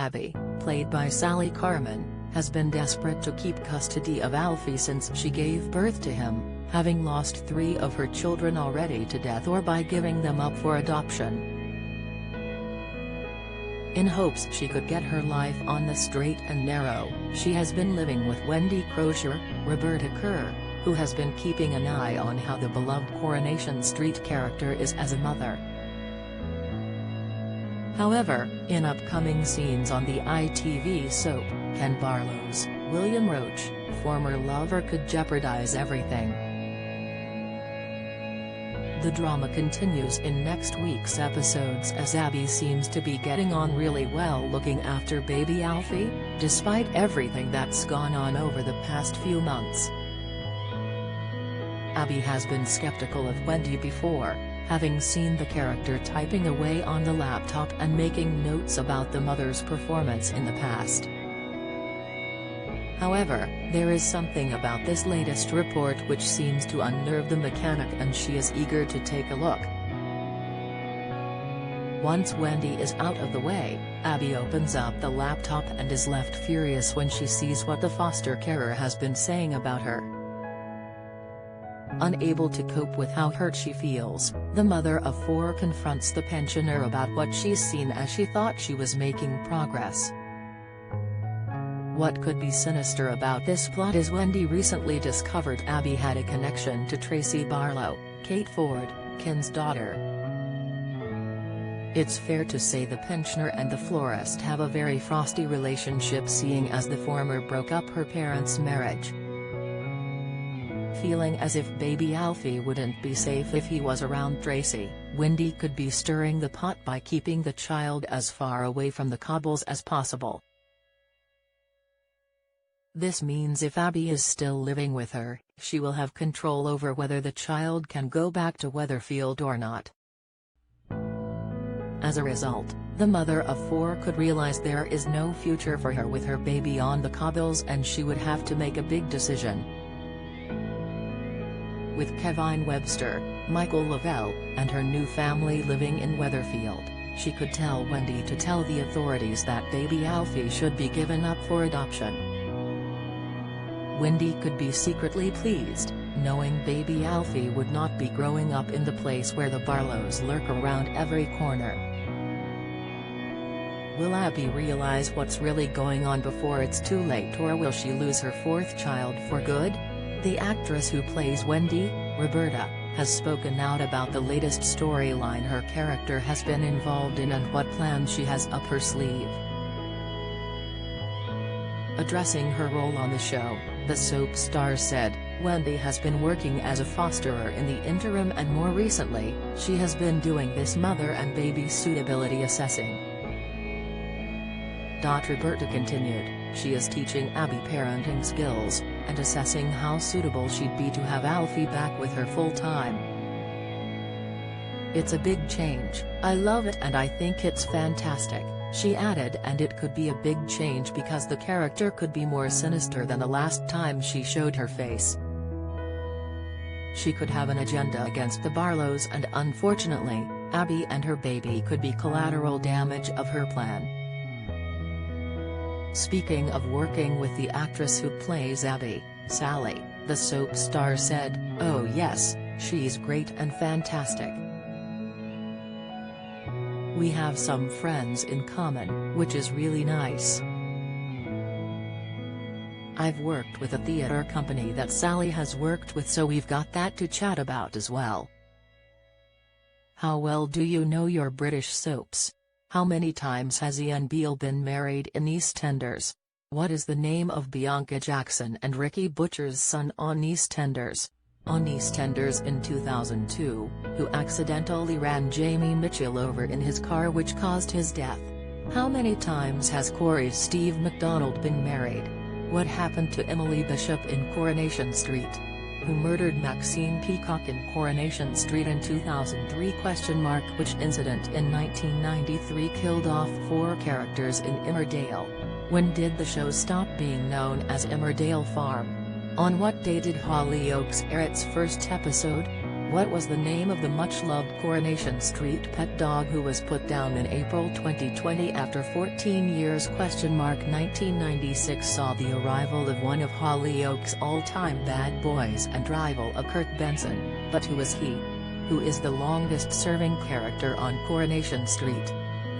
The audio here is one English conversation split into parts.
Abi, played by Sally Carmen, has been desperate to keep custody of Alfie since she gave birth to him, having lost 3 of her children already to death or by giving them up for adoption. In hopes she could get her life on the straight and narrow, she has been living with Wendy Crozier, Roberta Kerr, who has been keeping an eye on how the beloved Coronation Street character is as a mother. However, in upcoming scenes on the ITV soap, Ken Barlow's William Roach, former lover, could jeopardize everything. The drama continues in next week's episodes as Abi seems to be getting on really well looking after baby Alfie, despite everything that's gone on over the past few months. Abi has been skeptical of Wendy before, having seen the character typing away on the laptop and making notes about the mother's performance in the past. However, there is something about this latest report which seems to unnerve the mechanic and she is eager to take a look. Once Wendy is out of the way, Abi opens up the laptop and is left furious when she sees what the foster carer has been saying about her. Unable to cope with how hurt she feels, the mother of 4 confronts the pensioner about what she's seen as she thought she was making progress. What could be sinister about this plot is Wendy recently discovered Abi had a connection to Tracy Barlow, Kate Ford, Ken's daughter. It's fair to say the pensioner and the florist have a very frosty relationship, seeing as the former broke up her parents' marriage. Feeling as if baby Alfie wouldn't be safe if he was around Tracy, Wendy could be stirring the pot by keeping the child as far away from the cobbles as possible. This means if Abi is still living with her, she will have control over whether the child can go back to Weatherfield or not. As a result, the mother of 4 could realize there is no future for her with her baby on the cobbles and she would have to make a big decision. With Kevin Webster, Michael Lavelle, and her new family living in Weatherfield, she could tell Wendy to tell the authorities that baby Alfie should be given up for adoption. Wendy could be secretly pleased, knowing baby Alfie would not be growing up in the place where the Barlows lurk around every corner. Will Abi realize what's really going on before it's too late, or will she lose her 4th child for good? The actress who plays Wendy, Roberta, has spoken out about the latest storyline her character has been involved in and what plans she has up her sleeve. Addressing her role on the show, the soap star said, "Wendy has been working as a fosterer in the interim and more recently, she has been doing this mother and baby suitability assessing." Roberta continued, "She is teaching Abi parenting skills, and assessing how suitable she'd be to have Alfie back with her full-time. It's a big change, I love it and I think it's fantastic," she added, and it could be a big change because the character could be more sinister than the last time she showed her face. She could have an agenda against the Barlows and unfortunately, Abi and her baby could be collateral damage of her plan. Speaking of working with the actress who plays Abi, Sally, the soap star said, "Oh yes, she's great and fantastic. We have some friends in common, which is really nice. I've worked with a theater company that Sally has worked with, so we've got that to chat about as well." How well do you know your British soaps? How many times has Ian Beale been married in EastEnders? What is the name of Bianca Jackson and Ricky Butcher's son on EastEnders? On EastEnders in 2002, who accidentally ran Jamie Mitchell over in his car which caused his death? How many times has Corey's Steve MacDonald been married? What happened to Emily Bishop in Coronation Street? Who murdered Maxine Peacock in Coronation Street in 2003? Which incident in 1993 killed off 4 characters in Emmerdale? When did the show stop being known as Emmerdale Farm? On what day did Hollyoaks air its first episode? What was the name of the much-loved Coronation Street pet dog who was put down in April 2020 after 14 years? 1996 saw the arrival of one of Hollyoak's all-time bad boys and rival of Kurt Benson, but who is he? Who is the longest-serving character on Coronation Street?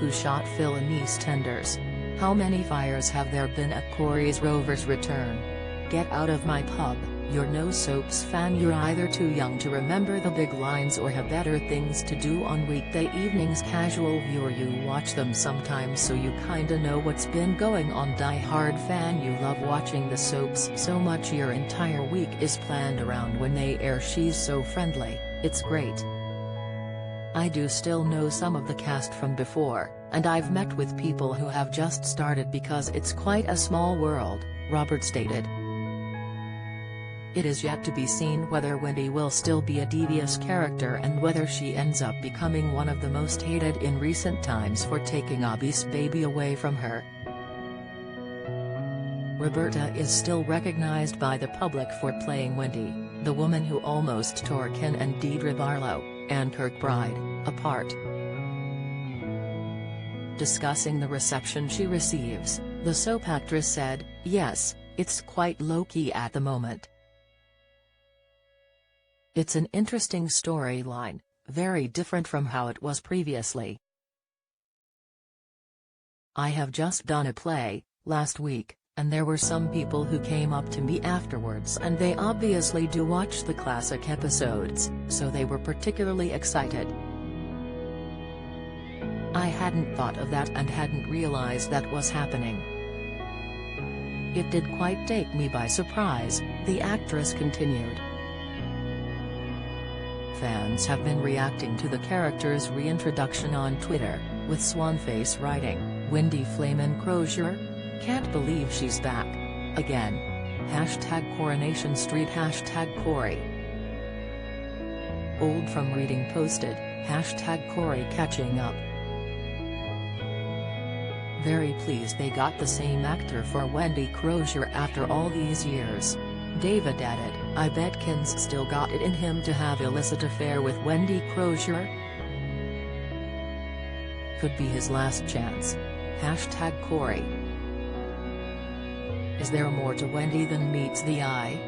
Who shot Phil in EastEnders? How many fires have there been at Corey's Rover's return? Get out of my pub. You're no soaps fan. You're either too young to remember the big lines or have better things to do on weekday evenings. Casual viewer, you watch them sometimes so you kinda know what's been going on. Die-hard fan, you love watching the soaps so much your entire week is planned around when they air. She's so friendly, it's great. I do still know some of the cast from before, and I've met with people who have just started because it's quite a small world, Robert stated. It is yet to be seen whether Wendy will still be a devious character and whether she ends up becoming one of the most hated in recent times for taking Abi's baby away from her. Roberta is still recognized by the public for playing Wendy, the woman who almost tore Ken and Deidre Barlow, and Kirkbride, apart. Discussing the reception she receives, the soap actress said, "Yes, it's quite low-key at the moment. It's an interesting storyline, very different from how it was previously. I have just done a play, last week, and there were some people who came up to me afterwards and they obviously do watch the classic episodes, so they were particularly excited. I hadn't thought of that and hadn't realized that was happening. It did quite take me by surprise," the actress continued. Fans have been reacting to the character's reintroduction on Twitter, with Swanface writing, "Wendy Flamin' Crozier? Can't believe she's back. Again. #Coronation Street #Corey. Old from Reading posted, #Corey catching up. Very pleased they got the same actor for Wendy Crozier after all these years." David added, "I bet Ken's still got it in him to have illicit affair with Wendy Crozier. Could be his last chance. #Corey. Is there more to Wendy than meets the eye?